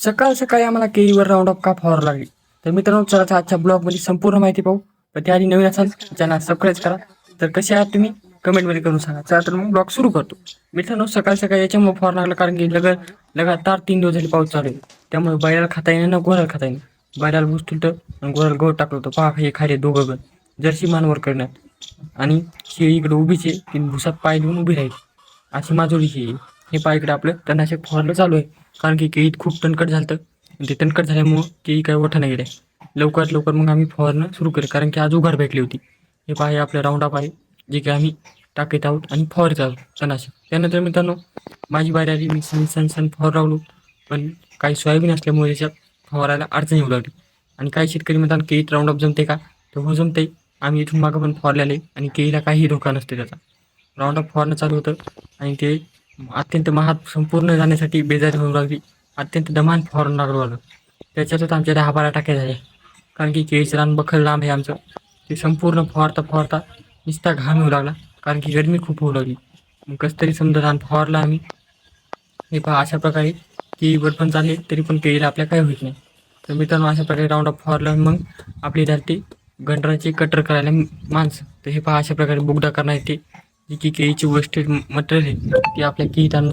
सकाळ सकाळी आम्हाला केळीवर राऊंड अप का फवारावं लागली. तर मित्रांनो चला आजच्या ब्लॉगमध्ये संपूर्ण माहिती पाहू. पण त्याआधी नवीन असाल चॅनल सबस्क्राईब करा. तर कसे आहात तुम्ही कमेंटमध्ये करून सांगा. चला तर मग ब्लॉग सुरू करतो. मित्रांनो सकाळ सकाळी याच्यामुळे फवारा लागला कारण की लगातार 3 दिवस झाले पाऊस चालू आहे. त्यामुळे बैलाला खाता येईना ना घोड्याला खाता येईना. बैलाला भूस तुटतं आणि घोड्याला गवत टाकलं होतं. पहा हे खाली दोघं गण जर्सी मानवर करण्यात आणि शेळी इकडे उभीच आहे. ती भुसात पाय देऊन उभी राहील अशी माजोळी शेळी. हे पहा इकडे आपलं तणनाशक फवारलं चालू आहे कारण की केळीत खूप तणकट झालं. ते तणकट झाल्यामुळं केळी काय वठानं गेल्या. लवकरात लवकर मग आम्ही फवारणं सुरू केलं कारण की आज उघाड भेटली होती. हे पहा हे आपलं राऊंड अप आहे जे की आम्ही टाकीत आहोत आणि फवारत आहोत तणनाशक. त्यानंतर मित्रांनो माझी बारी आली. मी सण फवार लावलो पण काही सोयाबीन असल्यामुळे याच्यात फवारायला अडचण येऊ लागली. आणि काही शेतकरी म्हणतात केळीत राऊंड अप जमते का, तर हो जमते. आम्ही इथून मागं पण फवारलेले आणि केळीला काहीही धोका नसते त्याचा. राऊंड अप फवारणं चालू होतं आणि ते अत्यंत महाग संपूर्ण जाण्यासाठी बेजारी होऊ लागली. अत्यंत दमान फवारणं लागू लागलं. त्याच्यातच आमच्या 10-12 टाक्या झाल्या कारण की केळीचं रान बखल लांब आहे आमचं. ते संपूर्ण फवारता फवारता नुसता घाम येऊ लागला कारण की गरमी खूप होऊ लागली. मग कसं तरी समजा रान फवारला आम्ही. हे पहा अशा प्रकारे केळीवर पण चालले तरी पण केळीला आपल्या काय होत नाही. तर मित्रांनो अशा प्रकारे राऊंड अप फवारलं मग आपली झाली गंडराची कटर करायला माणसं. तर हे पहा अशा प्रकारे बुगडा करणार ते जी की केळीची वेस्टेज मटेरियल आहे ती आपल्या केळीत आणून